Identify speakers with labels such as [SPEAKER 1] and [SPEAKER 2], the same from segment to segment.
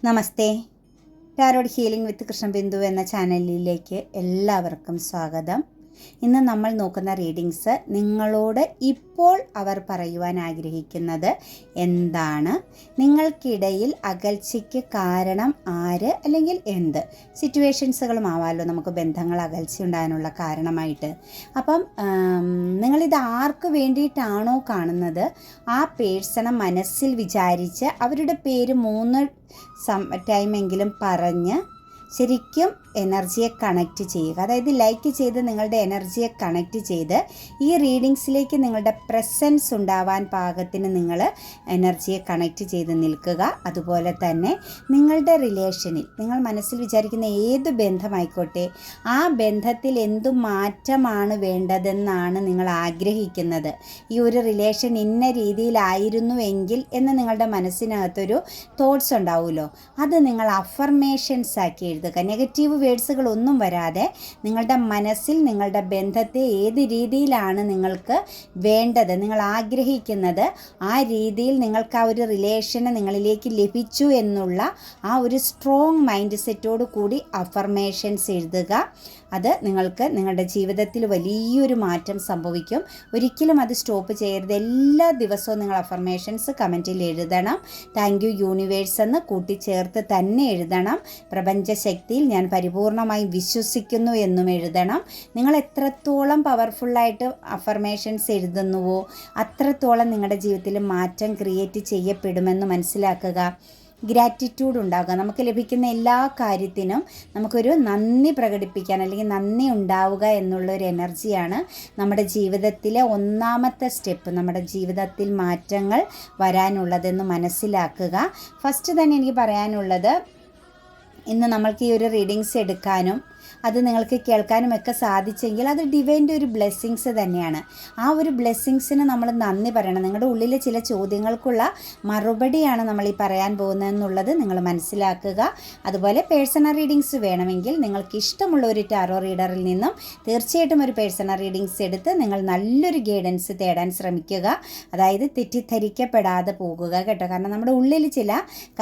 [SPEAKER 1] നമസ്തേ. Tarot healing വിത്ത് കൃഷ്ണബിന്ദു എന്ന ചാനലിലേക്ക് എല്ലാവർക്കും സ്വാഗതം. ഇന്ന് നമ്മൾ നോക്കുന്ന റീഡിങ്സ് നിങ്ങളോട് ഇപ്പോൾ അവർ പറയുവാൻ ആഗ്രഹിക്കുന്നത് എന്താണ്, നിങ്ങൾക്കിടയിൽ അകൽച്ചയ്ക്ക് കാരണം ആര് അല്ലെങ്കിൽ എന്ത് സിറ്റുവേഷൻസുകളുമാവാമല്ലോ നമുക്ക് ബന്ധങ്ങൾ അകൽച്ച ഉണ്ടാകാനുള്ള കാരണമായിട്ട്. അപ്പം നിങ്ങളിത് ആർക്ക് വേണ്ടിയിട്ടാണോ കാണുന്നത് ആ പേഴ്സണെ മനസ്സിൽ വിചാരിച്ച് അവരുടെ പേര് 3 ടൈമെങ്കിലും പറഞ്ഞ് ശരിക്കും എനർജിയെ കണക്റ്റ് ചെയ്യുക. അതായത് ലൈക്ക് ചെയ്ത് നിങ്ങളുടെ എനർജിയെ കണക്റ്റ് ചെയ്ത് ഈ റീഡിങ്സിലേക്ക് നിങ്ങളുടെ പ്രസൻസ് ഉണ്ടാവാൻ പാകത്തിന് നിങ്ങൾ എനർജിയെ കണക്റ്റ് ചെയ്ത് നിൽക്കുക. അതുപോലെ തന്നെ നിങ്ങളുടെ റിലേഷനിൽ നിങ്ങൾ മനസ്സിൽ വിചാരിക്കുന്ന ഏത് ബന്ധമായിക്കോട്ടെ ആ ബന്ധത്തിൽ എന്തു മാറ്റമാണ് വേണ്ടതെന്നാണ് നിങ്ങൾ ആഗ്രഹിക്കുന്നത്. ഈ ഒരു റിലേഷൻ ഇന്ന രീതിയിലായിരുന്നുവെങ്കിൽ എന്ന് നിങ്ങളുടെ മനസ്സിനകത്തൊരു തോട്ട്സ് ഉണ്ടാവുമല്ലോ, അത് നിങ്ങൾ അഫർമേഷൻസ് ആക്കി എഴുതുക. നെഗറ്റീവ് വേർഡ്സുകളൊന്നും വരാതെ നിങ്ങളുടെ മനസ്സിൽ നിങ്ങളുടെ ബന്ധത്തെ ഏത് രീതിയിലാണ് നിങ്ങൾക്ക് വേണ്ടത്, നിങ്ങൾ ആഗ്രഹിക്കുന്നത് ആ രീതിയിൽ നിങ്ങൾക്ക് ആ ഒരു റിലേഷന് നിങ്ങളിലേക്ക് ലഭിച്ചു എന്നുള്ള ആ ഒരു സ്ട്രോങ് മൈൻഡ് സെറ്റോട് കൂടി അഫർമേഷൻസ് എഴുതുക. അത് നിങ്ങൾക്ക് നിങ്ങളുടെ ജീവിതത്തിൽ വലിയൊരു മാറ്റം സംഭവിക്കും. ഒരിക്കലും അത് സ്റ്റോപ്പ് ചെയ്യരുത്. എല്ലാ ദിവസവും നിങ്ങൾ അഫർമേഷൻസ് കമൻറ്റിൽ എഴുതണം. താങ്ക് യു യൂണിവേഴ്സ് എന്ന് കൂട്ടിച്ചേർത്ത് തന്നെ എഴുതണം. പ്രപഞ്ചശക്തിയിൽ ഞാൻ പരിപൂർണമായി വിശ്വസിക്കുന്നു എന്നും എഴുതണം. നിങ്ങൾ എത്രത്തോളം പവർഫുള്ളായിട്ട് അഫർമേഷൻസ് എഴുതുന്നുവോ അത്രത്തോളം നിങ്ങളുടെ ജീവിതത്തിൽ മാറ്റം ക്രിയേറ്റ് ചെയ്യപ്പെടുമെന്ന് മനസ്സിലാക്കുക. ഗ്രാറ്റിറ്റ്യൂഡ് ഉണ്ടാകുക. നമുക്ക് ലഭിക്കുന്ന എല്ലാ കാര്യത്തിനും നമുക്കൊരു നന്ദി പ്രകടിപ്പിക്കാൻ അല്ലെങ്കിൽ നന്ദി ഉണ്ടാവുക എന്നുള്ളൊരു എനർജിയാണ് നമ്മുടെ ജീവിതത്തിലെ ഒന്നാമത്തെ സ്റ്റെപ്പ്, നമ്മുടെ ജീവിതത്തിൽ മാറ്റങ്ങൾ വരാനുള്ളതെന്ന് മനസ്സിലാക്കുക. ഫസ്റ്റ് തന്നെ എനിക്ക് പറയാനുള്ളത്, ഇന്ന് നമ്മൾക്ക് ഈ ഒരു റീഡിങ്സ് എടുക്കാനും അത് നിങ്ങൾക്ക് കേൾക്കാനുമൊക്കെ സാധിച്ചെങ്കിൽ അത് ഡിവൈൻ്റെ ഒരു ബ്ലെസ്സിങ്സ് തന്നെയാണ്. ആ ഒരു ബ്ലെസ്സിങ്സിന് നമ്മൾ നന്ദി പറയണം. നിങ്ങളുടെ ഉള്ളിലെ ചില ചോദ്യങ്ങൾക്കുള്ള മറുപടിയാണ് നമ്മൾ ഈ പറയാൻ പോകുന്നതെന്നുള്ളത് നിങ്ങൾ മനസ്സിലാക്കുക. അതുപോലെ പേഴ്സണൽ റീഡിങ്സ് വേണമെങ്കിൽ നിങ്ങൾക്ക് ഇഷ്ടമുള്ള ഒരു ടാറോ റീഡറിൽ നിന്നും തീർച്ചയായിട്ടും ഒരു പേഴ്സണൽ റീഡിങ്സ് എടുത്ത് നിങ്ങൾ നല്ലൊരു ഗൈഡൻസ് തേടാൻ ശ്രമിക്കുക. അതായത് തെറ്റിദ്ധരിക്കപ്പെടാതെ പോകുക കേട്ടോ. കാരണം നമ്മുടെ ഉള്ളിൽ ചില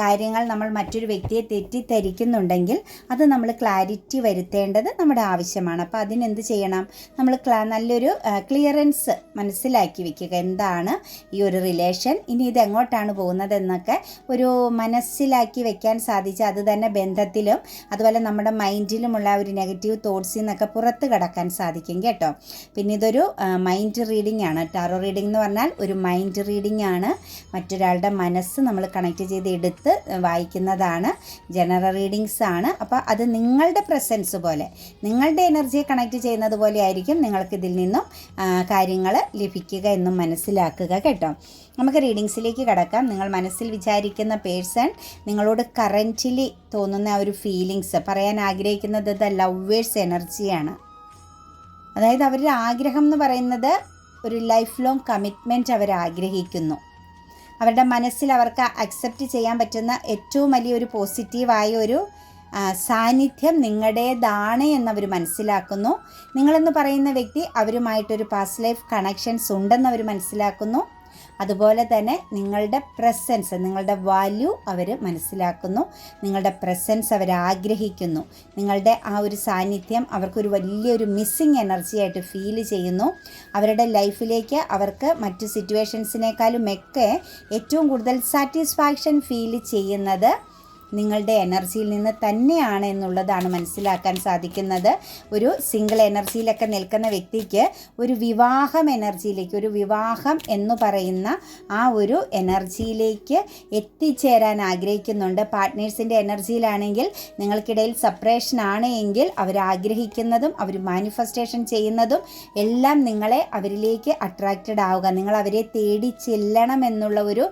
[SPEAKER 1] കാര്യങ്ങൾ നമ്മൾ മറ്റൊരു വ്യക്തിയെ തെറ്റിദ്ധരിക്കുന്നുണ്ടെങ്കിൽ അത് നമ്മൾ ക്ലാരിറ്റി വരുത്തേണ്ടത് നമ്മുടെ ആവശ്യമാണ്. അപ്പോൾ അതിനെന്ത് ചെയ്യണം, നമ്മൾ നല്ലൊരു ക്ലിയറൻസ് മനസ്സിലാക്കി വെക്കുക. എന്താണ് ഈ ഒരു റിലേഷൻ, ഇനി ഇത് എങ്ങോട്ടാണ് പോകുന്നതെന്നൊക്കെ ഒരു മനസ്സിലാക്കി വെക്കാൻ സാധിച്ചാൽ അത് തന്നെ ബന്ധത്തിലും അതുപോലെ നമ്മുടെ മൈൻഡിലുമുള്ള ഒരു നെഗറ്റീവ് തോട്ട്സിൽ നിന്നൊക്കെ പുറത്ത് കടക്കാൻ സാധിക്കും കേട്ടോ. പിന്നെ ഇതൊരു മൈൻഡ് റീഡിംഗ് ആണ്. ടാറോ റീഡിംഗ് എന്ന് പറഞ്ഞാൽ ഒരു മൈൻഡ് റീഡിംഗ് ആണ്. മറ്റൊരാളുടെ മനസ്സ് നമ്മൾ കണക്ട് ചെയ്ത് എടുത്ത് വായിക്കുന്നതാണ്. ജനറൽ റീഡിങ്സ് ആണ്. അപ്പോൾ അത് നിങ്ങളുടെ പ്രസൻസ് പോലെ നിങ്ങളുടെ എനർജിയെ കണക്ട് ചെയ്യുന്നത് പോലെ ആയിരിക്കും നിങ്ങൾക്ക് ഇതിൽ നിന്നും കാര്യങ്ങൾ ലഭിക്കുക എന്നും മനസ്സിലാക്കുക കേട്ടോ. നമുക്ക് റീഡിങ്സിലേക്ക് കടക്കാം. നിങ്ങൾ മനസ്സിൽ വിചാരിക്കുന്ന പേഴ്സൺ നിങ്ങളോട് കറൻറ്റ്ലി തോന്നുന്ന ആ ഒരു ഫീലിങ്സ് പറയാൻ ആഗ്രഹിക്കുന്നത് ലവേഴ്സ് എനർജിയാണ്. അതായത് അവരുടെ ആഗ്രഹം എന്ന് പറയുന്നത് ഒരു ലൈഫ് ലോങ് കമ്മിറ്റ്മെൻറ്റ് അവർ ആഗ്രഹിക്കുന്നു. അവരുടെ മനസ്സിൽ അവർക്ക് അക്സെപ്റ്റ് ചെയ്യാൻ പറ്റുന്ന ഏറ്റവും വലിയൊരു പോസിറ്റീവായ ഒരു സാന്നിധ്യം നിങ്ങളുടേതാണ് എന്നവർ മനസ്സിലാക്കുന്നു. നിങ്ങളെന്ന് പറയുന്ന വ്യക്തി അവരുമായിട്ടൊരു പാസ്റ്റ് ലൈഫ് കണക്ഷൻസ് ഉണ്ടെന്നവർ മനസ്സിലാക്കുന്നു. അതുപോലെ തന്നെ നിങ്ങളുടെ പ്രസൻസ്, നിങ്ങളുടെ വാല്യൂ അവർ മനസ്സിലാക്കുന്നു. നിങ്ങളുടെ പ്രസൻസ് അവർ ആഗ്രഹിക്കുന്നു. നിങ്ങളുടെ ആ ഒരു സാന്നിധ്യം അവർക്കൊരു വലിയൊരു മിസ്സിങ് എനർജിയായിട്ട് ഫീൽ ചെയ്യുന്നു. അവരുടെ ലൈഫിലേക്ക് അവർക്ക് മറ്റു സിറ്റുവേഷൻസിനേക്കാളും ഒക്കെ ഏറ്റവും കൂടുതൽ സാറ്റിസ്ഫാക്ഷൻ ഫീൽ ചെയ്യുന്നത് നിങ്ങളുടെ എനർജിയിൽ നിന്ന് തന്നെയാണ് എന്നുള്ളതാണ് മനസ്സിലാക്കാൻ സാധിക്കുന്നത്. ഒരു സിംഗിൾ എനർജിയിലൊക്കെ നിൽക്കുന്ന വ്യക്തിക്ക് ഒരു വിവാഹം എനർജിയിലേക്ക്, ഒരു വിവാഹം എന്ന് പറയുന്ന ആ ഒരു എനർജിയിലേക്ക് എത്തിച്ചേരാൻ ആഗ്രഹിക്കുന്നുണ്ട്. പാർട്ട്നേഴ്സിൻ്റെ എനർജിയിലാണെങ്കിൽ നിങ്ങൾക്കിടയിൽ സെപ്പറേഷൻ ആണ് എങ്കിൽ അവരാഗ്രഹിക്കുന്നതും അവർ മാനിഫെസ്റ്റേഷൻ ചെയ്യുന്നതും എല്ലാം നിങ്ങളെ അവരിലേക്ക് അട്രാക്റ്റഡ് ആവുക, നിങ്ങൾ അവരെ തേടി ചെല്ലണം എന്നുള്ള ഒരു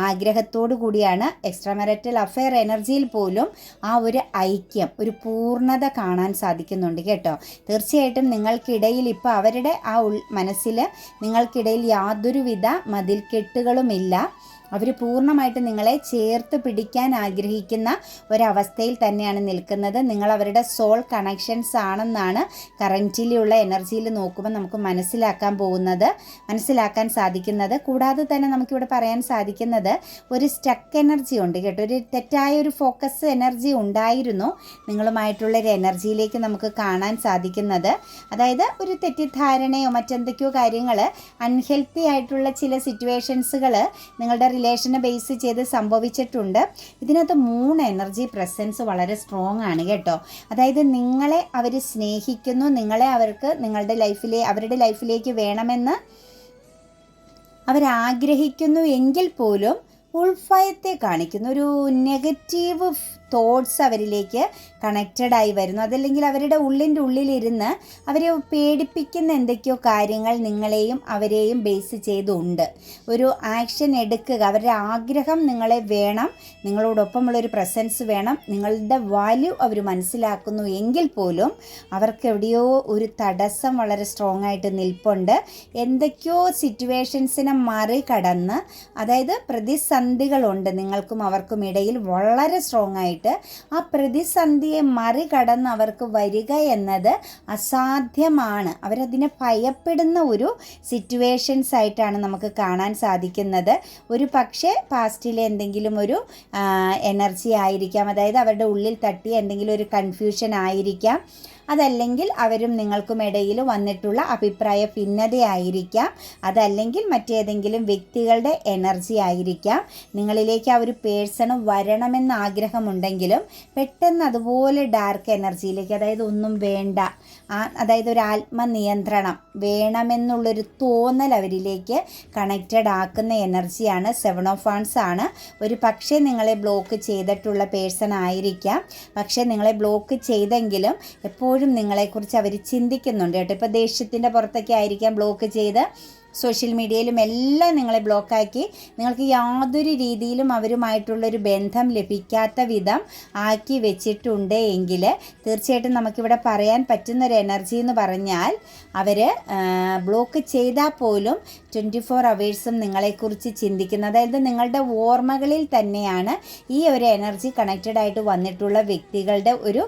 [SPEAKER 1] ആഗ്രഹത്തോടു കൂടിയാണ്. എക്സ്ട്രാ മാരിറ്റൽ അഫെയർ എനർജി പോലും ആ ഒരു ഐക്യം, ഒരു പൂർണ്ണത കാണാൻ സാധിക്കുന്നുണ്ട് കേട്ടോ. തീർച്ചയായിട്ടും നിങ്ങൾക്കിടയിൽ ഇപ്പോൾ അവരുടെ ആ മനസ്സിൽ നിങ്ങൾക്കിടയിൽ യാതൊരുവിധ മതിൽക്കെട്ടുകളുമില്ല. അവർ പൂർണ്ണമായിട്ട് നിങ്ങളെ ചേർത്ത് പിടിക്കാൻ ആഗ്രഹിക്കുന്ന ഒരവസ്ഥയിൽ തന്നെയാണ് നിൽക്കുന്നത്. നിങ്ങൾ അവരുടെ സോൾ കണക്ഷൻസ് ആണെന്നാണ് കറൻറ്റിലുള്ള എനർജിയിൽ നോക്കുമ്പോൾ നമുക്ക് മനസ്സിലാക്കാൻ സാധിക്കുന്നത്. കൂടാതെ തന്നെ നമുക്കിവിടെ പറയാൻ സാധിക്കുന്നത് ഒരു സ്റ്റക്ക് എനർജി ഉണ്ട് കേട്ടോ. ഒരു തെറ്റായ ഒരു ഫോക്കസ് എനർജി ഉണ്ടായിരുന്നു നിങ്ങളുമായിട്ടുള്ളൊരു എനർജിയിലേക്ക് നമുക്ക് കാണാൻ സാധിക്കുന്നത്. അതായത് ഒരു തെറ്റിദ്ധാരണയോ മറ്റെന്തൊക്കെയോ കാര്യങ്ങൾ അൺഹെൽത്തി ആയിട്ടുള്ള ചില സിറ്റുവേഷൻസുകൾ നിങ്ങളുടെ റിലേഷനെ ബേസ് ചെയ്ത് സംഭവിച്ചിട്ടുണ്ട്. ഇതിനകത്ത് 3 എനർജി പ്രസൻസ് വളരെ സ്ട്രോങ് ആണ് കേട്ടോ. അതായത് നിങ്ങളെ അവർ സ്നേഹിക്കുന്നു, നിങ്ങളെ അവർക്ക് അവരുടെ ലൈഫിലേക്ക് വേണമെന്ന് അവരാഗ്രഹിക്കുന്നു എങ്കിൽ പോലും ഉൾഭയത്തെ കാണിക്കുന്ന ഒരു നെഗറ്റീവ് തോട്ട്സ് അവരിലേക്ക് കണക്റ്റഡായി വരുന്നു. അതല്ലെങ്കിൽ അവരുടെ ഉള്ളിലിരുന്ന് അവരെ പേടിപ്പിക്കുന്ന എന്തൊക്കെയോ കാര്യങ്ങൾ നിങ്ങളെയും അവരെയും ബേസ് ചെയ്തുണ്ട്. ഒരു ആക്ഷൻ എടുക്കുക, അവരുടെ ആഗ്രഹം നിങ്ങളെ വേണം, നിങ്ങളോടൊപ്പമുള്ളൊരു പ്രസൻസ് വേണം, നിങ്ങളുടെ വാല്യൂ അവർ മനസ്സിലാക്കുന്നു എങ്കിൽ പോലും അവർക്ക് എവിടെയോ ഒരു തടസ്സം വളരെ സ്ട്രോങ് ആയിട്ട് നിൽപ്പുണ്ട്. എന്തൊക്കെയോ സിറ്റുവേഷൻസിനെ മറികടന്ന്, അതായത് പ്രതിസന്ധികളുണ്ട് നിങ്ങൾക്കും അവർക്കും ഇടയിൽ വളരെ സ്ട്രോങ് ആയിട്ട്. ആ പ്രതിസന്ധിയെ മറികടന്ന് അവർക്ക് വരിക എന്നത് അസാധ്യമാണ്. അവരതിനെ ഭയപ്പെടുന്ന ഒരു സിറ്റുവേഷൻസ് ആയിട്ടാണ് നമുക്ക് കാണാൻ സാധിക്കുന്നത്. ഒരു പക്ഷേ പാസ്റ്റിലെ എന്തെങ്കിലും ഒരു എനർജി ആയിരിക്കാം, അതായത് അവരുടെ ഉള്ളിൽ തട്ടിയ എന്തെങ്കിലും ഒരു കൺഫ്യൂഷൻ ആയിരിക്കാം. അതല്ലെങ്കിൽ അവരും നിങ്ങൾക്കും ഇടയിൽ വന്നിട്ടുള്ള അഭിപ്രായ ഭിന്നതയായിരിക്കാം. അതല്ലെങ്കിൽ മറ്റേതെങ്കിലും വ്യക്തികളുടെ എനർജി ആയിരിക്കാം. നിങ്ങളിലേക്ക് ആ ഒരു പേഴ്സൺ വരണമെന്ന് ആഗ്രഹമുണ്ടെങ്കിലും പെട്ടെന്ന് അതുപോലെ ഡാർക്ക് എനർജിയിലേക്ക്, അതായത് ഒന്നും വേണ്ട, അതായത് ഒരു ആത്മനിയന്ത്രണം വേണമെന്നുള്ളൊരു തോന്നൽ അവരിലേക്ക് കണക്റ്റഡ് ആക്കുന്ന എനർജിയാണ് 7 ഓഫ് വാണ്ട്സ് ആണ്. ഒരു പക്ഷേ നിങ്ങളെ ബ്ലോക്ക് ചെയ്തിട്ടുള്ള പേഴ്സൺ ആയിരിക്കാം. പക്ഷേ നിങ്ങളെ ബ്ലോക്ക് ചെയ്തെങ്കിലും എപ്പോഴും നിങ്ങളെക്കുറിച്ച് അവർ ചിന്തിക്കുന്നുണ്ട് കേട്ടോ. ഇപ്പോൾ ദേഷ്യത്തിൻ്റെ പുറത്തൊക്കെ ആയിരിക്കാം ബ്ലോക്ക് ചെയ്ത്, സോഷ്യൽ മീഡിയയിലും എല്ലാം നിങ്ങളെ ബ്ലോക്കാക്കി നിങ്ങൾക്ക് യാതൊരു രീതിയിലും അവരുമായിട്ടുള്ളൊരു ബന്ധം ലഭിക്കാത്ത വിധം ആക്കി വെച്ചിട്ടുണ്ട് എങ്കിൽ തീർച്ചയായിട്ടും നമുക്കിവിടെ പറയാൻ പറ്റുന്നൊരു എനർജി എന്ന് പറഞ്ഞാൽ അവർ ബ്ലോക്ക് ചെയ്താൽ പോലും 24 അവേഴ്സും നിങ്ങളെക്കുറിച്ച് ചിന്തിക്കുന്നത്, അതായത് നിങ്ങളുടെ ഓർമ്മകളിൽ തന്നെയാണ് ഈ ഒരു എനർജി കണക്റ്റഡ് ആയിട്ട് വന്നിട്ടുള്ള വ്യക്തികളുടെ ഒരു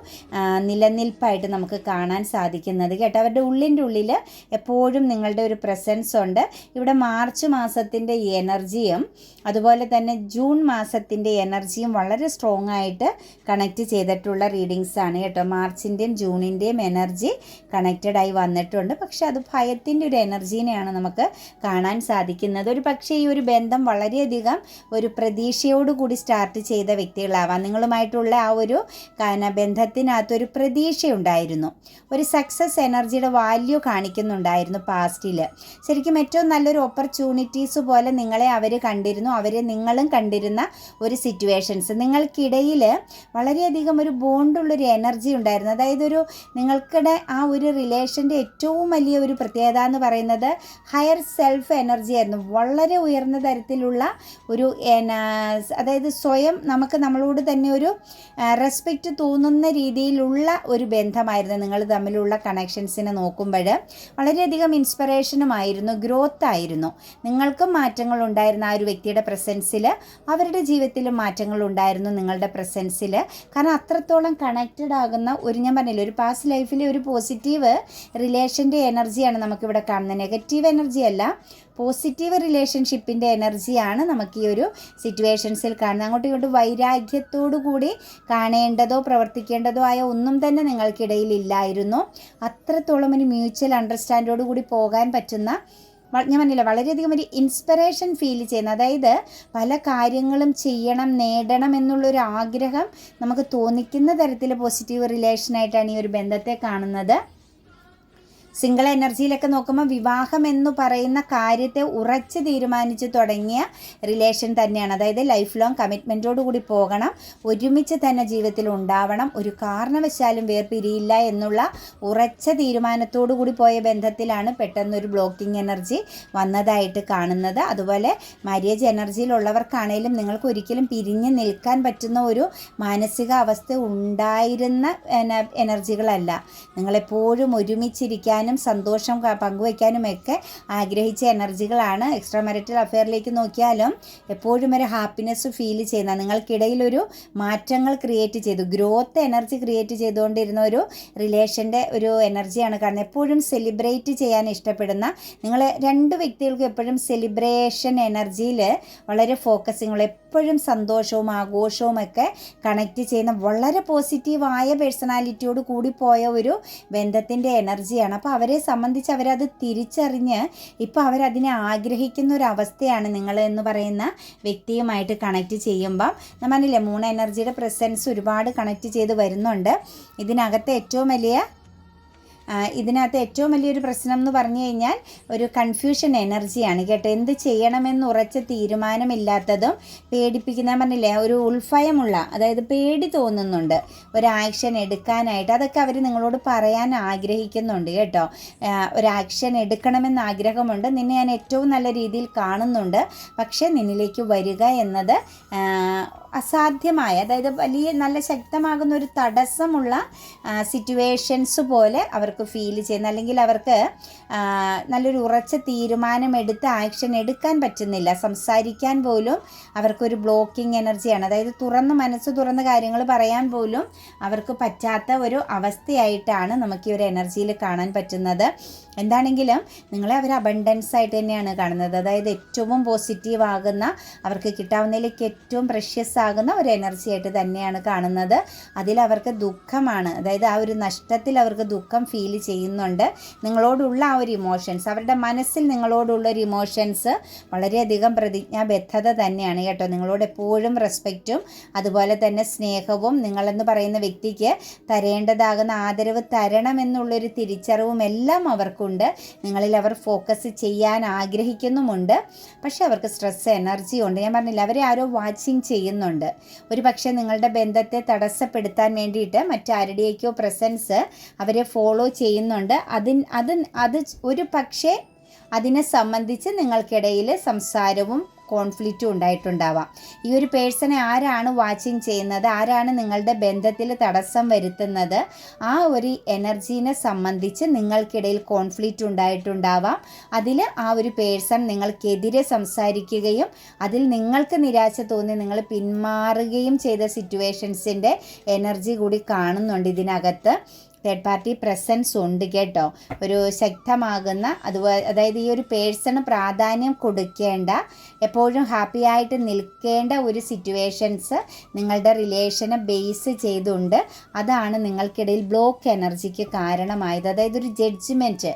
[SPEAKER 1] നിലനിൽപ്പായിട്ട് നമുക്ക് കാണാൻ സാധിക്കുന്നത് കേട്ടോ. അവരുടെ ഉള്ളിൽ എപ്പോഴും നിങ്ങളുടെ ഒരു പ്രസൻസ് ഉണ്ട്. ഇവിടെ മാർച്ച് മാസത്തിൻ്റെ എനർജിയും അതുപോലെ തന്നെ ജൂൺ മാസത്തിൻ്റെ എനർജിയും വളരെ സ്ട്രോങ് ആയിട്ട് കണക്റ്റ് ചെയ്തിട്ടുള്ള റീഡിങ്സ് ആണ് കേട്ടോ. മാർച്ചിൻ്റെയും ജൂണിൻ്റെയും എനർജി കണക്റ്റഡായി വന്നിട്ടുണ്ട്. പക്ഷെ അത് ഭയത്തിൻ്റെ ഒരു എനർജീനെയാണ് നമുക്ക് കാണാൻ സാധിക്കുന്നത്. ഒരു പക്ഷേ ഈ ഒരു ബന്ധം വളരെയധികം ഒരു പ്രതീക്ഷയോടുകൂടി സ്റ്റാർട്ട് ചെയ്ത വ്യക്തികളാവാം. നിങ്ങളുമായിട്ടുള്ള ആ ഒരു ബന്ധത്തിനകത്തൊരു പ്രതീക്ഷയുണ്ടായിരുന്നു, ഒരു സക്സസ് എനർജിയുടെ വാല്യൂ കാണിക്കുന്നുണ്ടായിരുന്നു പാസ്റ്റിൽ. ശരിക്കും ഏറ്റവും നല്ലൊരു ഓപ്പർച്യൂണിറ്റീസ് പോലെ നിങ്ങളെ അവർ കണ്ടിരുന്നു, അവരെ നിങ്ങളും കണ്ടിരുന്ന ഒരു സിറ്റുവേഷൻസ്. നിങ്ങൾക്കിടയിൽ വളരെയധികം ഒരു ബോണ്ടുള്ളൊരു എനർജി ഉണ്ടായിരുന്നു. അതായത് നിങ്ങൾക്കിടെ ആ ഒരു റിലേഷൻ്റെ ഏറ്റവും വലിയ ഒരു പ്രത്യേകത എന്ന് പറയുന്നത് ഹയർ സെൽഫ് എനർജി ആയിരുന്നു. വളരെ ഉയർന്ന തരത്തിലുള്ള ഒരു അതായത് സ്വയം നമുക്ക് നമ്മളോട് തന്നെ ഒരു റെസ്പെക്റ്റ് തോന്നുന്ന രീതിയിലുള്ള ഒരു ബന്ധമായിരുന്നു നിങ്ങൾ തമ്മിലുള്ള കണക്ഷൻസിനെ നോക്കുമ്പോൾ. വളരെയധികം ഇൻസ്പിറേഷനുമായിരുന്നു, ഗ്രോത്ത് ആയിരുന്നു. നിങ്ങൾക്കും മാറ്റങ്ങൾ ഉണ്ടായിരുന്നു ആ ഒരു വ്യക്തിയുടെ പ്രസൻസിൽ, അവരുടെ ജീവിതത്തിലും മാറ്റങ്ങൾ ഉണ്ടായിരുന്നു നിങ്ങളുടെ പ്രസൻസിൽ. കാരണം അത്രത്തോളം കണക്റ്റഡ് ആകുന്ന ഞാൻ പറഞ്ഞില്ല, ഒരു പാസ്റ്റ് ലൈഫിലെ ഒരു പോസിറ്റീവ് റിലേഷൻ്റെ എനർജിയാണ് നമുക്കിവിടെ കാണുന്നത്. നെഗറ്റീവ് എനർജി അല്ല, പോസിറ്റീവ് റിലേഷൻഷിപ്പിൻ്റെ എനർജിയാണ് നമുക്ക് ഈ ഒരു സിറ്റുവേഷൻസിൽ കാണുന്നത്. അങ്ങോട്ടും ഇങ്ങോട്ടും വൈരാഗ്യത്തോടു കൂടി കാണേണ്ടതോ പ്രവർത്തിക്കേണ്ടതോ ആയ ഒന്നും തന്നെ നിങ്ങൾക്കിടയിൽ ഇല്ലായിരുന്നു. അത്രത്തോളം ഒരു മ്യൂച്വൽ അണ്ടർസ്റ്റാൻഡോടു കൂടി പോകാൻ പറ്റുന്ന, ഞാൻ പറഞ്ഞില്ല, വളരെയധികം ഒരു ഇൻസ്പിറേഷൻ ഫീൽ ചെയ്യുന്ന, അതായത് പല കാര്യങ്ങളും ചെയ്യണം, നേടണം എന്നുള്ളൊരു ആഗ്രഹം നമുക്ക് തോന്നിക്കുന്ന തരത്തിൽ പോസിറ്റീവ് റിലേഷനായിട്ടാണ് ഈ ഒരു ബന്ധത്തെ കാണുന്നത്. സിംഗിൾ എനർജിയിലൊക്കെ നോക്കുമ്പോൾ വിവാഹം എന്ന് പറയുന്ന കാര്യത്തെ ഉറച്ച് തീരുമാനിച്ച് തുടങ്ങിയ റിലേഷൻ തന്നെയാണ്. അതായത് ലൈഫ് ലോങ് കമ്മിറ്റ്മെൻറ്റോടു കൂടി പോകണം, ഒരുമിച്ച് തന്നെ ജീവിതത്തിൽ ഉണ്ടാവണം, ഒരു കാരണവശാലും വേർപിരിയില്ല എന്നുള്ള ഉറച്ച തീരുമാനത്തോടു കൂടി പോയ ബന്ധത്തിലാണ് പെട്ടെന്നൊരു ബ്ലോക്കിംഗ് എനർജി വന്നതായിട്ട് കാണുന്നത്. അതുപോലെ മാര്യേജ് എനർജിയിലുള്ളവർക്കാണേലും നിങ്ങൾക്ക് ഒരിക്കലും പിരിഞ്ഞ് നിൽക്കാൻ പറ്റുന്ന ഒരു മാനസിക അവസ്ഥ ഉണ്ടായിരുന്ന എനർജികളല്ല. നിങ്ങളെപ്പോഴും ഒരുമിച്ചിരിക്കാൻ ചെയ്യാനും സന്തോഷം പങ്കുവയ്ക്കാനും ഒക്കെ ആഗ്രഹിച്ച എനർജികളാണ്. എക്സ്ട്രാ മാരിറ്റൽ അഫെയറിലേക്ക് നോക്കിയാലും എപ്പോഴും ഒരു ഹാപ്പിനെസ് ഫീൽ ചെയ്യുന്ന, നിങ്ങൾക്കിടയിൽ ഒരു മാറ്റങ്ങൾ ക്രിയേറ്റ് ചെയ്തു, ഗ്രോത്ത് എനർജി ക്രിയേറ്റ് ചെയ്തുകൊണ്ടിരുന്ന ഒരു റിലേഷൻ്റെ ഒരു എനർജിയാണ് കാണുന്നത്. എപ്പോഴും സെലിബ്രേറ്റ് ചെയ്യാൻ ഇഷ്ടപ്പെടുന്ന, നിങ്ങൾ രണ്ട് വ്യക്തികൾക്കും എപ്പോഴും സെലിബ്രേഷൻ എനർജിയിൽ വളരെ ഫോക്കസിങ് ഉള്ള, എപ്പോഴും സന്തോഷവും ആഘോഷവും ഒക്കെ കണക്റ്റ് ചെയ്യുന്ന വളരെ പോസിറ്റീവായ പേഴ്സണാലിറ്റിയോട് കൂടി പോയ ഒരു ബന്ധത്തിൻ്റെ എനർജിയാണ്. അപ്പോൾ അവരെ സംബന്ധിച്ച് അവരത് തിരിച്ചറിഞ്ഞ് ഇപ്പോൾ അവരതിനെ ആഗ്രഹിക്കുന്ന ഒരു അവസ്ഥയാണ് നിങ്ങൾ എന്ന് പറയുന്ന വ്യക്തിയുമായിട്ട് കണക്റ്റ് ചെയ്യുമ്പം. നമ്മളില്ലേ 3 എനർജിയുടെ പ്രസൻസ് ഒരുപാട് കണക്റ്റ് ചെയ്ത് വരുന്നുണ്ട്. ഇതിനകത്ത് ഏറ്റവും വലിയൊരു പ്രശ്നം എന്ന് പറഞ്ഞു കഴിഞ്ഞാൽ ഒരു കൺഫ്യൂഷൻ എനർജിയാണ് കേട്ടോ. എന്ത് ചെയ്യണമെന്ന് ഉറച്ച തീരുമാനമില്ലാത്തതും പേടിപ്പിക്കുന്ന, പറഞ്ഞില്ലേ, ഒരു ഉൾഭയമുള്ള, അതായത് പേടി തോന്നുന്നുണ്ട് ഒരു ആക്ഷൻ എടുക്കാനായിട്ട്. അതൊക്കെ അവർ നിങ്ങളോട് പറയാൻ ആഗ്രഹിക്കുന്നുണ്ട് കേട്ടോ. ഒരു ആക്ഷൻ എടുക്കണമെന്ന് ആഗ്രഹമുണ്ട്, നിന്നെ ഞാൻ ഏറ്റവും നല്ല രീതിയിൽ കാണുന്നുണ്ട്, പക്ഷേ നിന്നിലേക്ക് വരിക എന്നത് അസാധ്യമായ, അതായത് വലിയ നല്ല ശക്തമാകുന്ന ഒരു തടസ്സമുള്ള സിറ്റുവേഷൻസ് പോലെ അവർക്ക് ഫീൽ ചെയ്യുന്ന, അല്ലെങ്കിൽ അവർക്ക് നല്ലൊരു ഉറച്ച തീരുമാനമെടുത്ത് ആക്ഷൻ എടുക്കാൻ പറ്റുന്നില്ല, സംസാരിക്കാൻ പോലും അവർക്കൊരു ബ്ലോക്കിംഗ് എനർജിയാണ്. അതായത് മനസ്സ് തുറന്ന് കാര്യങ്ങൾ പറയാൻ പോലും അവർക്ക് പറ്റാത്ത ഒരു അവസ്ഥയായിട്ടാണ് നമുക്ക് ഈ ഒരു എനർജിയിൽ കാണാൻ പറ്റുന്നത്. എന്താണെങ്കിലും നിങ്ങളെ അവർ അബണ്ടൻസ് ആയിട്ട് തന്നെയാണ് കാണുന്നത്. അതായത് ഏറ്റവും പോസിറ്റീവ് ആകുന്ന, അവർക്ക് കിട്ടാവുന്നതിലേക്ക് ഏറ്റവും പ്രഷ്യസ് ആകുന്ന ഒരു എനർജി ആയിട്ട് തന്നെയാണ് കാണുന്നത്. അതിലവർക്ക് ദുഃഖമാണ്, അതായത് ആ ഒരു നഷ്ടത്തിൽ അവർക്ക് ദുഃഖം ഫീൽ ചെയ്യുന്നുണ്ട്. നിങ്ങളോടുള്ള ആ ഒരു ഇമോഷൻസ്, അവരുടെ മനസ്സിൽ നിങ്ങളോടുള്ള ഒരു ഇമോഷൻസ് വളരെയധികം പ്രതിജ്ഞാബദ്ധത തന്നെയാണ് കേട്ടോ. നിങ്ങളോട് എപ്പോഴും റെസ്പെക്റ്റും അതുപോലെ തന്നെ സ്നേഹവും, നിങ്ങളെന്ന് പറയുന്ന വ്യക്തിക്ക് തരേണ്ടതാകുന്ന ആദരവ് തരണമെന്നുള്ളൊരു തിരിച്ചറിവും എല്ലാം അവർക്കുണ്ട്. നിങ്ങളിൽ അവർ ഫോക്കസ് ചെയ്യാൻ ആഗ്രഹിക്കുന്നുമുണ്ട്. പക്ഷെ അവർക്ക് സ്ട്രെസ് എനർജി ഉണ്ട്. ഞാൻ പറഞ്ഞില്ല, അവരെ ആരോ വാച്ചിങ് ചെയ്യുന്നുണ്ട്. ഒരു പക്ഷേ നിങ്ങളുടെ ബന്ധത്തെ തടസ്സപ്പെടുത്താൻ വേണ്ടിയിട്ട് മറ്റാരുടെയൊക്കെയോ പ്രസൻസ് അവരെ ഫോളോ ചെയ്യുന്നുണ്ട്. അത് ഒരു പക്ഷേ അതിനെ സംബന്ധിച്ച് നിങ്ങൾക്കിടയിൽ സംസാരവും കോൺഫ്ലിക്റ്റും ഉണ്ടായിട്ടുണ്ടാവാം. ഈ ഒരു പേഴ്സണെ ആരാണ് വാച്ചിങ് ചെയ്യുന്നത്, ആരാണ് നിങ്ങളുടെ ബന്ധത്തിൽ തടസ്സം വരുത്തുന്നത്, ആ ഒരു എനർജീനെ സംബന്ധിച്ച് നിങ്ങൾക്കിടയിൽ കോൺഫ്ലിക്റ്റ് ഉണ്ടായിട്ടുണ്ടാവാം. അതിൽ ആ ഒരു പേഴ്സൺ നിങ്ങൾക്കെതിരെ സംസാരിക്കുകയും അതിൽ നിങ്ങൾക്ക് നിരാശ തോന്നി നിങ്ങൾ പിന്മാറുകയും ചെയ്ത സിറ്റുവേഷൻസിൻ്റെ എനർജി കൂടി കാണുന്നുണ്ട് ഇതിനകത്ത്. തേർഡ് പാർട്ടി പ്രസൻസ് ഉണ്ട് കേട്ടോ. ഒരു ശക്തമാകുന്ന, അതായത് ഈ ഒരു പേഴ്സണ് പ്രാധാന്യം കൊടുക്കേണ്ട, എപ്പോഴും ഹാപ്പി ആയിട്ട് നിൽക്കേണ്ട ഒരു സിറ്റുവേഷൻസ് നിങ്ങളുടെ റിലേഷനെ ബേസ് ചെയ്തുകൊണ്ട് അതാണ് നിങ്ങൾക്കിടയിൽ ബ്ലോക്ക് എനർജിക്ക് കാരണമായത്. അതായത് ഒരു ജഡ്ജ്മെൻറ്റ്,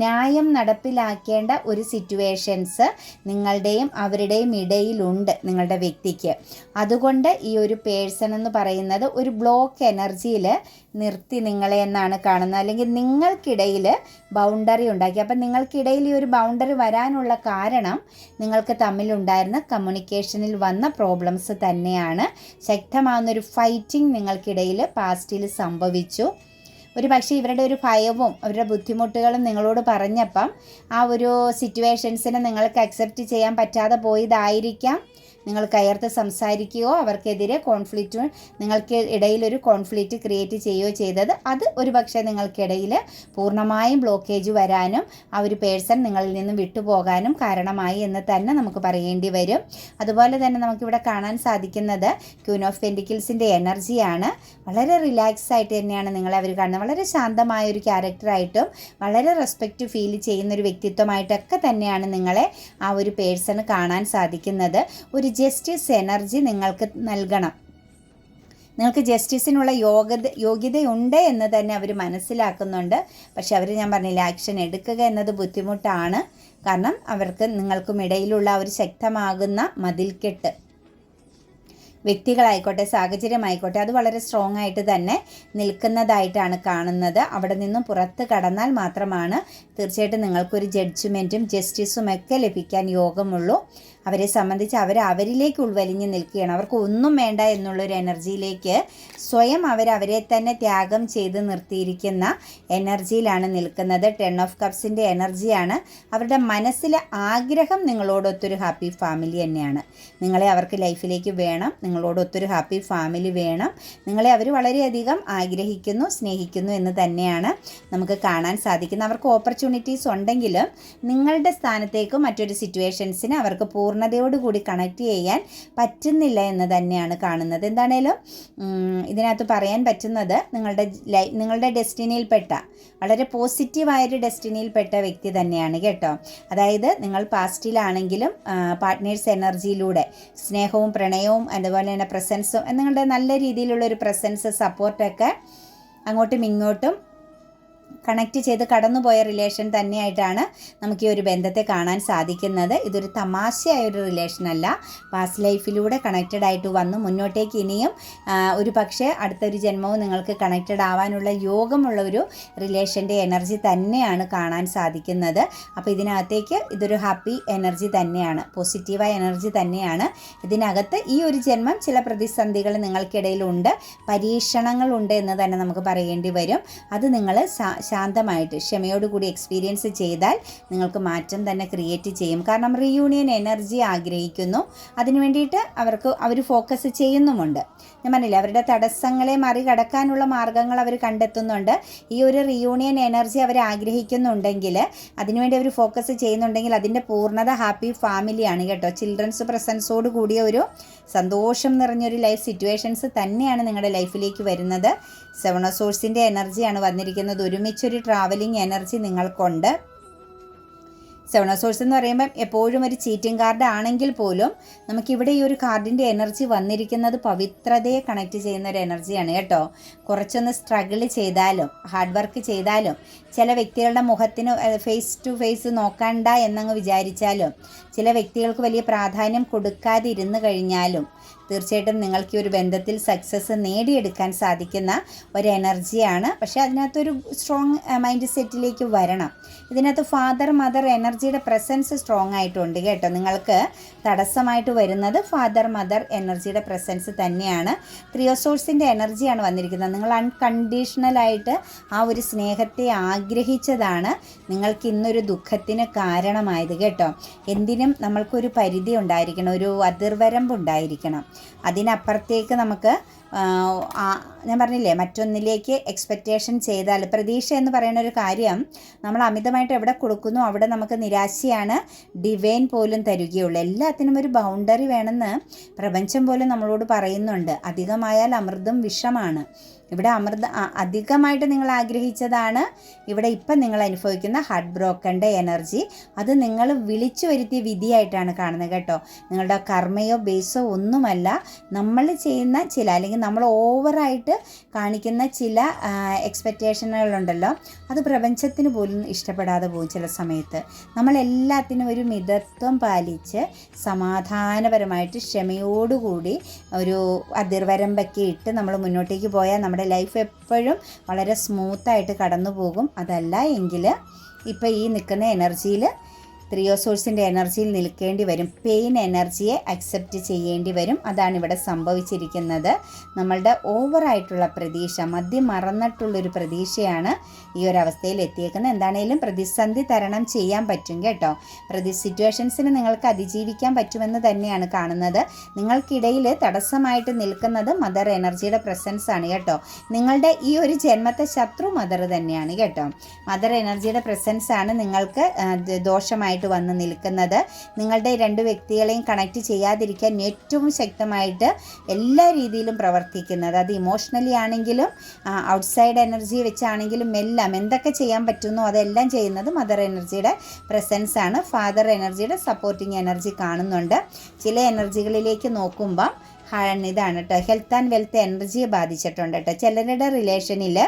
[SPEAKER 1] ന്യായം നടപ്പിലാക്കേണ്ട ഒരു സിറ്റുവേഷൻസ് നിങ്ങളുടെയും അവരുടെയും ഇടയിലുണ്ട് നിങ്ങളുടെ വ്യക്തിക്ക്. അതുകൊണ്ട് ഈ ഒരു പേഴ്സൺ എന്ന് പറയുന്നത് ഒരു ബ്ലോക്ക് എനർജിയിൽ നിർത്തി നിങ്ങളെ എന്നാണ് കാണുന്നത്. അല്ലെങ്കിൽ നിങ്ങൾക്കിടയിൽ ബൗണ്ടറി ഉണ്ടാക്കി. അപ്പം നിങ്ങൾക്കിടയിൽ ഈ ഒരു ബൗണ്ടറി വരാനുള്ള കാരണം നിങ്ങൾക്ക് തമ്മിലുണ്ടായിരുന്ന കമ്മ്യൂണിക്കേഷനിൽ വന്ന പ്രോബ്ലംസ് തന്നെയാണ്. ശക്തമാകുന്നൊരു ഫൈറ്റിംഗ് നിങ്ങൾക്കിടയിൽ പാസ്റ്റിൽ സംഭവിച്ചു. ഒരു പക്ഷേ ഇവരുടെ ഒരു ഭയവും അവരുടെ ബുദ്ധിമുട്ടുകളും നിങ്ങളോട് പറഞ്ഞപ്പം ആ ഒരു സിറ്റുവേഷൻസിനെ നിങ്ങൾക്ക് അക്സെപ്റ്റ് ചെയ്യാൻ പറ്റാതെ പോയതായിരിക്കാം. നിങ്ങൾ കയർത്ത് സംസാരിക്കുകയോ അവർക്കെതിരെ കോൺഫ്ലിക്റ്റ്, നിങ്ങൾക്ക് ഇടയിലൊരു കോൺഫ്ലിക്റ്റ് ക്രിയേറ്റ് ചെയ്യുകയോ ചെയ്തത്, അത് ഒരു പക്ഷേ നിങ്ങൾക്കിടയിൽ പൂർണ്ണമായും ബ്ലോക്കേജ് വരാനും ആ ഒരു പേഴ്സൺ നിങ്ങളിൽ നിന്നും വിട്ടുപോകാനും കാരണമായി എന്ന് തന്നെ നമുക്ക് പറയേണ്ടി വരും. അതുപോലെ തന്നെ നമുക്കിവിടെ കാണാൻ സാധിക്കുന്നത് ക്വീൻ ഓഫ് പെൻറ്റിക്കിൾസിൻ്റെ എനർജിയാണ്. വളരെ റിലാക്സ് ആയിട്ട് തന്നെയാണ് നിങ്ങളെ അവർ കാണുന്നത്. വളരെ ശാന്തമായ ഒരു ക്യാരക്ടറായിട്ടും വളരെ റെസ്പെക്റ്റ് ഫീൽ ചെയ്യുന്ന ഒരു വ്യക്തിത്വമായിട്ടൊക്കെ തന്നെയാണ് നിങ്ങളെ ആ ഒരു പേഴ്സണ് കാണാൻ സാധിക്കുന്നത്. ഒരു ജസ്റ്റിസ് എനർജി നിങ്ങൾക്ക് നൽകണം. നിങ്ങൾക്ക് ജസ്റ്റിസിനുള്ള യോഗ്യതയുണ്ട് എന്ന് തന്നെ അവർ മനസ്സിലാക്കുന്നുണ്ട്. പക്ഷെ അവർ, ഞാൻ പറഞ്ഞില്ല, ആക്ഷൻ എടുക്കുക എന്നത് ബുദ്ധിമുട്ടാണ്. കാരണം അവർക്ക് നിങ്ങൾക്കും ഇടയിലുള്ള ഒരു ശക്തമാകുന്ന മതിൽക്കെട്ട്, വ്യക്തികളായിക്കോട്ടെ സാഹചര്യമായിക്കോട്ടെ, അത് വളരെ സ്ട്രോങ് ആയിട്ട് തന്നെ നിൽക്കുന്നതായിട്ടാണ് കാണുന്നത്. അവിടെ നിന്നും പുറത്ത് കടന്നാൽ മാത്രമാണ് തീർച്ചയായിട്ടും നിങ്ങൾക്കൊരു ജഡ്ജ്മെൻറ്റും ജസ്റ്റിസും ഒക്കെ ലഭിക്കാൻ യോഗമുള്ളൂ. അവരെ സംബന്ധിച്ച് അവരിലേക്ക് ഉൾവലിഞ്ഞ് നിൽക്കുകയാണ്. അവർക്ക് ഒന്നും വേണ്ട എന്നുള്ളൊരു എനർജിയിലേക്ക് സ്വയം അവരെ തന്നെ ത്യാഗം ചെയ്ത് നിർത്തിയിരിക്കുന്ന എനർജിയിലാണ് നിൽക്കുന്നത്. 10 ഓഫ് കപ്സിൻ്റെ എനർജിയാണ്. അവരുടെ മനസ്സിലെ ആഗ്രഹം നിങ്ങളോടൊത്തൊരു ഹാപ്പി ഫാമിലി തന്നെയാണ്. നിങ്ങളെ അവർക്ക് ലൈഫിലേക്ക് വേണം, നിങ്ങളോടൊത്തൊരു ഹാപ്പി ഫാമിലി വേണം, നിങ്ങളെ അവർ വളരെയധികം ആഗ്രഹിക്കുന്നു, സ്നേഹിക്കുന്നു എന്ന് തന്നെയാണ് നമുക്ക് കാണാൻ സാധിക്കുന്നത്. അവർക്ക് ഓപ്പർച്യൂണിറ്റീസ് ഉണ്ടെങ്കിലും നിങ്ങളുടെ സ്ഥാനത്തേക്ക് മറ്റൊരു സിറ്റുവേഷൻസിന് അവർക്ക് പൂർണ്ണതയോടുകൂടി കണക്ട് ചെയ്യാൻ പറ്റുന്നില്ല എന്ന് തന്നെയാണ് കാണുന്നത്. എന്താണേലും ഇതിനകത്ത് പറയാൻ പറ്റുന്നത് നിങ്ങളുടെ ഡെസ്റ്റിനിയിൽപ്പെട്ട വളരെ പോസിറ്റീവായൊരു ഡെസ്റ്റിനിയിൽപ്പെട്ട വ്യക്തി തന്നെയാണ് കേട്ടോ. അതായത് നിങ്ങൾ പാസ്റ്റിലാണെങ്കിലും പാർട്ട്നേഴ്സ് എനർജിയിലൂടെ സ്നേഹവും പ്രണയവും അതുപോലെ തന്നെ പ്രസൻസും നിങ്ങളുടെ നല്ല രീതിയിലുള്ളൊരു പ്രസൻസ് സപ്പോർട്ടൊക്കെ അങ്ങോട്ടും ഇങ്ങോട്ടും കണക്റ്റ് ചെയ്ത് കടന്നുപോയ റിലേഷൻ തന്നെയായിട്ടാണ് നമുക്ക് ഈ ഒരു ബന്ധത്തെ കാണാൻ സാധിക്കുന്നത്. ഇതൊരു തമാശയായൊരു റിലേഷനല്ല. പാസ്റ്റ് ലൈഫിലൂടെ കണക്റ്റഡ് ആയിട്ട് വന്നു മുന്നോട്ടേക്ക് ഇനിയും ഒരു പക്ഷേ അടുത്തൊരു ജന്മവും നിങ്ങൾക്ക് കണക്റ്റഡ് ആവാനുള്ള യോഗമുള്ള ഒരു റിലേഷൻ്റെ എനർജി തന്നെയാണ് കാണാൻ സാധിക്കുന്നത്. അപ്പോൾ ഇതിനകത്തേക്ക് ഇതൊരു ഹാപ്പി എനർജി തന്നെയാണ്, പോസിറ്റീവായ എനർജി തന്നെയാണ്. ഇതിനകത്ത് ഈ ഒരു ജന്മം ചില പ്രതിസന്ധികൾ നിങ്ങൾക്കിടയിലുണ്ട്, പരീക്ഷണങ്ങളുണ്ട് എന്ന് തന്നെ നമുക്ക് പറയേണ്ടി വരും. അത് നിങ്ങൾ ശാന്തമായിട്ട് ക്ഷമയോടുകൂടി എക്സ്പീരിയൻസ് ചെയ്താൽ നിങ്ങൾക്ക് മാറ്റം തന്നെ ക്രിയേറ്റ് ചെയ്യും. കാരണം റീയൂണിയൻ എനർജി ആഗ്രഹിക്കുന്നു, അതിനു വേണ്ടിയിട്ട് അവർ ഫോക്കസ് ചെയ്യുന്നുമുണ്ട്. ഞാൻ പറഞ്ഞില്ലേ, അവരുടെ തടസ്സങ്ങളെ മറികടക്കാനുള്ള മാർഗ്ഗങ്ങൾ അവർ കണ്ടെത്തുന്നുണ്ട്. ഈ ഒരു റീയൂണിയൻ എനർജി അവർ ആഗ്രഹിക്കുന്നുണ്ടെങ്കിൽ, അതിനുവേണ്ടി അവർ ഫോക്കസ് ചെയ്യുന്നുണ്ടെങ്കിൽ അതിൻ്റെ പൂർണ്ണത ഹാപ്പി ഫാമിലിയാണ് കേട്ടോ. ചിൽഡ്രൻസ് പ്രസൻസോട് കൂടിയ ഒരു സന്തോഷം നിറഞ്ഞൊരു ലൈഫ് സിറ്റുവേഷൻസ് തന്നെയാണ് നിങ്ങളുടെ ലൈഫിലേക്ക് വരുന്നത്. 7 ഓഫ് സോഴ്സിൻ്റെ എനർജിയാണ് വന്നിരിക്കുന്നത്. ഒരുമിച്ചൊരു ട്രാവലിംഗ് എനർജി നിങ്ങൾക്കുണ്ട്. 7 ഓഫ് സോഴ്സ് എന്ന് പറയുമ്പം എപ്പോഴും ഒരു ചീറ്റിംഗ് കാർഡ് ആണെങ്കിൽ പോലും നമുക്കിവിടെ ഈ ഒരു കാർഡിൻ്റെ എനർജി വന്നിരിക്കുന്നത് പവിത്രതയെ കണക്ട് ചെയ്യുന്ന ഒരു എനർജിയാണ് കേട്ടോ. കുറച്ചൊന്ന് സ്ട്രഗിൾ ചെയ്താലും ഹാർഡ് വർക്ക് ചെയ്താലും ചില വ്യക്തികളുടെ മുഖത്തിന് ഫേസ് ടു ഫേസ് നോക്കണ്ട എന്നങ്ങ് വിചാരിച്ചാലും ചില വ്യക്തികൾക്ക് വലിയ പ്രാധാന്യം കൊടുക്കാതിരുന്നു കഴിഞ്ഞാലും തീർച്ചയായിട്ടും നിങ്ങൾക്ക് ഈ ഒരു ബന്ധത്തിൽ സക്സസ് നേടിയെടുക്കാൻ സാധിക്കുന്ന ഒരു എനർജിയാണ്. പക്ഷേ അതിനകത്തൊരു സ്ട്രോങ് മൈൻഡ് സെറ്റിലേക്ക് വരണം. ഇതിനകത്ത് ഫാദർ മദർ എനർജിയുടെ പ്രസൻസ് സ്ട്രോങ് ആയിട്ടുണ്ട് കേട്ടോ. നിങ്ങൾക്ക് തടസ്സമായിട്ട് വരുന്നത് ഫാദർ മദർ എനർജിയുടെ പ്രസൻസ് തന്നെയാണ്. 3 ഓഫ് സോഴ്സിൻ്റെ എനർജിയാണ് വന്നിരിക്കുന്നത്. നിങ്ങൾ അൺകണ്ടീഷണലായിട്ട് ആ ഒരു സ്നേഹത്തെ ആഗ്രഹിച്ചതാണ് നിങ്ങൾക്ക് ഇന്നൊരു ദുഃഖത്തിന് കാരണമായത് കേട്ടോ. എന്തിനും നമ്മൾക്കൊരു പരിധി ഉണ്ടായിരിക്കണം, ഒരു അതിർവരമ്പ് ഉണ്ടായിരിക്കണം. അതിനപ്പുറത്തേക്ക് നമുക്ക് ഞാൻ പറഞ്ഞില്ലേ, മറ്റൊന്നിലേക്ക് എക്സ്പെക്റ്റേഷൻ ചെയ്താൽ, പ്രതീക്ഷ എന്ന് പറയുന്ന ഒരു കാര്യം നമ്മൾ അമിതമായിട്ട് എവിടെ കൊടുക്കുന്നു അവിടെ നമുക്ക് നിരാശയാണ് ഡിവൈൻ പോലും തരികയുള്ളൂ. എല്ലാത്തിനും ഒരു ബൗണ്ടറി വേണമെന്ന് പ്രപഞ്ചം പോലും നമ്മളോട് പറയുന്നുണ്ട്. അധികമായാൽ അമൃതും വിഷമാണ്. ഇവിടെ അധികമായിട്ട് നിങ്ങൾ ആഗ്രഹിച്ചതാണ് ഇവിടെ ഇപ്പം നിങ്ങൾ അനുഭവിക്കുന്ന ഹാർട്ട് ബ്രോക്കൻ്റെ എനർജി. അത് നിങ്ങൾ വിളിച്ചു വരുത്തിയ വിധിയായിട്ടാണ് കാണുന്നത് കേട്ടോ. നിങ്ങളുടെ കർമ്മയോ ബേസോ ഒന്നുമല്ല. നമ്മൾ ചെയ്യുന്ന ചില, അല്ലെങ്കിൽ നമ്മൾ ഓവറായിട്ട് കാണിക്കുന്ന ചില എക്സ്പെക്റ്റേഷനുകളുണ്ടല്ലോ, അത് പ്രപഞ്ചത്തിന് പോലും ഇഷ്ടപ്പെടാതെ പോകും ചില സമയത്ത്. നമ്മളെല്ലാത്തിനും ഒരു മിതത്വം പാലിച്ച് സമാധാനപരമായിട്ട് ക്ഷമയോടുകൂടി ഒരു അതിർവരമ്പൊക്കെ ഇട്ട് നമ്മൾ മുന്നോട്ടേക്ക് പോയാൽ നമ്മുടെ ലൈഫ് എപ്പോഴും വളരെ സ്മൂത്തായിട്ട് കടന്നു പോകും. അതല്ല എങ്കിൽ ഇപ്പോൾ ഈ നിൽക്കുന്ന എനർജിയിൽ 3 ഓഫ് സോഴ്സിൻ്റെ എനർജിയിൽ നിൽക്കേണ്ടി വരും. പെയിൻ എനർജിയെ അക്സെപ്റ്റ് ചെയ്യേണ്ടി വരും. അതാണ് ഇവിടെ സംഭവിച്ചിരിക്കുന്നത്. നമ്മളുടെ ഓവറായിട്ടുള്ള പ്രതീക്ഷ, മദ്യം മറന്നിട്ടുള്ളൊരു പ്രതീക്ഷയാണ് ഈ ഒരു അവസ്ഥയിൽ എത്തിയേക്കുന്നത്. എന്താണേലും പ്രതിസന്ധി തരണം ചെയ്യാൻ പറ്റും കേട്ടോ. സിറ്റുവേഷൻസിന് നിങ്ങൾക്ക് അതിജീവിക്കാൻ പറ്റുമെന്ന് തന്നെയാണ് കാണുന്നത്. നിങ്ങൾക്കിടയിൽ തടസ്സമായിട്ട് നിൽക്കുന്നത് മദർ എനർജിയുടെ പ്രസൻസ് ആണ് കേട്ടോ. നിങ്ങളുടെ ഈ ഒരു ജന്മത്തെ ശത്രു മദർ തന്നെയാണ് കേട്ടോ. മദർ എനർജിയുടെ പ്രസൻസ് ആണ് നിങ്ങൾക്ക് ദോഷമായിട്ട് വന്ന് നിൽക്കുന്നത്. നിങ്ങളുടെ 2 വ്യക്തികളെയും കണക്ട് ചെയ്യാതിരിക്കാൻ ഏറ്റവും ശക്തമായിട്ട് എല്ലാ രീതിയിലും പ്രവർത്തിക്കുന്നത്, അത് ഇമോഷണലി ആണെങ്കിലും ഔട്ട്സൈഡ് എനർജി വെച്ചാണെങ്കിലും എല്ലാം എന്തൊക്കെ ചെയ്യാൻ പറ്റുന്നോ അതെല്ലാം ചെയ്യുന്നത് മദർ എനർജിയുടെ പ്രസൻസ് ആണ്. ഫാദർ എനർജിയുടെ സപ്പോർട്ടിങ് എനർജി കാണുന്നുണ്ട്. ചില എനർജികളിലേക്ക് നോക്കുമ്പം ഇതാണ് കേട്ടോ, ഹെൽത്ത് ആൻഡ് വെൽത്ത് എനർജിയെ ബാധിച്ചിട്ടുണ്ട് കേട്ടോ. ചിലരുടെ റിലേഷനിൽ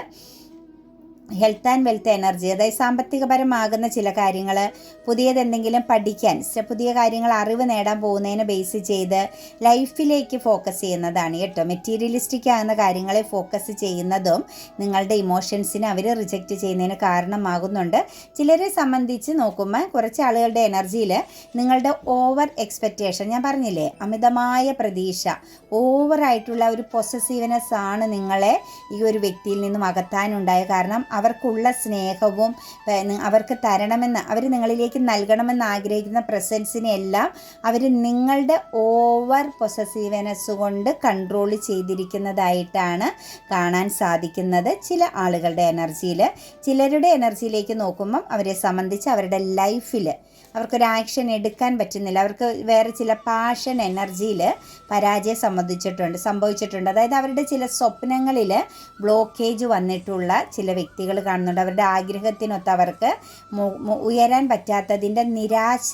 [SPEAKER 1] ഹെൽത്ത് ആൻഡ് വെൽത്ത് എനർജി, അതായത് സാമ്പത്തികപരമാകുന്ന ചില കാര്യങ്ങൾ, പുതിയതെന്തെങ്കിലും പഠിക്കാൻ, പുതിയ കാര്യങ്ങൾ അറിവ് നേടാൻ പോകുന്നതിനെ ബേസ് ചെയ്ത് ലൈഫിലേക്ക് ഫോക്കസ് ചെയ്യുന്നതാണ് കേട്ടോ. മെറ്റീരിയലിസ്റ്റിക് ആകുന്ന കാര്യങ്ങളെ ഫോക്കസ് ചെയ്യുന്നതും നിങ്ങളുടെ ഇമോഷൻസിനെ അവർ റിജക്റ്റ് ചെയ്യുന്നതിന് കാരണമാകുന്നുണ്ട്. ചിലരെ സംബന്ധിച്ച് നോക്കുമ്പോൾ കുറച്ച് ആളുകളുടെ എനർജിയിൽ നിങ്ങളുടെ ഓവർ എക്സ്പെക്റ്റേഷൻ, ഞാൻ പറഞ്ഞില്ലേ, അമിതമായ പ്രതീക്ഷ, ഓവറായിട്ടുള്ള ഒരു പൊസസീവ്നെസ് ആണ് നിങ്ങളെ ഈ ഒരു വ്യക്തിയിൽ നിന്നും അകത്താനുണ്ടായ കാരണം. അവർക്കുള്ള സ്നേഹവും അവർക്ക് തരണമെന്ന്, അവർ നിങ്ങളിലേക്ക് നൽകണമെന്ന് ആഗ്രഹിക്കുന്ന പ്രസൻസിനെല്ലാം അവർ നിങ്ങളുടെ ഓവർ പൊസസീവ്നെസ് കൊണ്ട് കൺട്രോൾ ചെയ്തിരിക്കുന്നതായിട്ടാണ് കാണാൻ സാധിക്കുന്നത് ചില ആളുകളുടെ എനർജിയിൽ. ചിലരുടെ എനർജിയിലേക്ക് നോക്കുമ്പം അവരെ സംബന്ധിച്ച് അവരുടെ ലൈഫിൽ അവർക്കൊരു ആക്ഷൻ എടുക്കാൻ പറ്റുന്നില്ല. അവർക്ക് വേറെ ചില പാഷൻ എനർജിയിൽ പരാജയം സംഭവിച്ചിട്ടുണ്ട്. അതായത് അവരുടെ ചില സ്വപ്നങ്ങളിൽ ബ്ലോക്കേജ് വന്നിട്ടുള്ള ചില വ്യക്തികൾ കാണുന്നുണ്ട്. അവരുടെ ആഗ്രഹത്തിനൊത്ത് അവർക്ക് ഉയരാൻ പറ്റാത്തതിൻ്റെ നിരാശ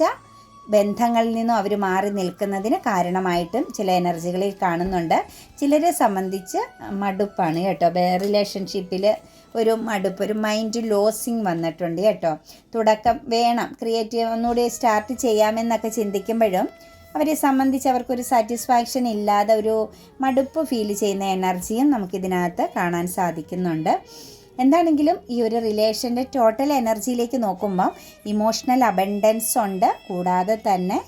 [SPEAKER 1] ബന്ധങ്ങളിൽ നിന്നും അവർ മാറി നിൽക്കുന്നതിന് കാരണമായിട്ടും ചില എനർജികളിൽ കാണുന്നുണ്ട്. ചിലരെ സംബന്ധിച്ച് മടുപ്പാണ് കേട്ടോ. റിലേഷൻഷിപ്പിൽ ഒരു മടുപ്പ്, ഒരു മൈൻഡ് ലോസിങ് വന്നിട്ടുണ്ട് കേട്ടോ. തുടക്കം വേണം, ക്രിയേറ്റീവ് ഒന്നുകൂടി സ്റ്റാർട്ട് ചെയ്യാമെന്നൊക്കെ ചിന്തിക്കുമ്പോഴും അവരെ സംബന്ധിച്ച് അവർക്കൊരു സാറ്റിസ്ഫാക്ഷൻ ഇല്ലാതെ ഒരു മടുപ്പ് ഫീൽ ചെയ്യുന്ന എനർജിയും നമുക്കിതിനകത്ത് കാണാൻ സാധിക്കുന്നുണ്ട്. എന്താണെങ്കിലും ഈ ഒരു റിലേഷൻ്റെ ടോട്ടൽ എനർജിയിലേക്ക് നോക്കുമ്പോൾ ഇമോഷണൽ അബൻഡൻസ് ഉണ്ട്, കൂടാതെ തന്നെ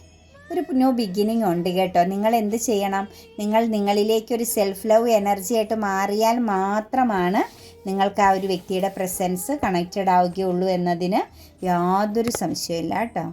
[SPEAKER 1] ഒരു ന്യൂ ബിഗിനിങ് ഉണ്ട് കേട്ടോ. നിങ്ങൾ എന്ത് ചെയ്യണം? നിങ്ങൾ നിങ്ങളിലേക്കൊരു സെൽഫ് ലവ് എനർജി ആയിട്ട് മാറിയാൽ മാത്രമാണ് നിങ്ങൾക്ക് ആ ഒരു വ്യക്തിയുടെ പ്രസൻസ് കണക്റ്റഡ് ആവുകയുള്ളൂ എന്നതിന് യാതൊരു സംശയമില്ല കേട്ടോ.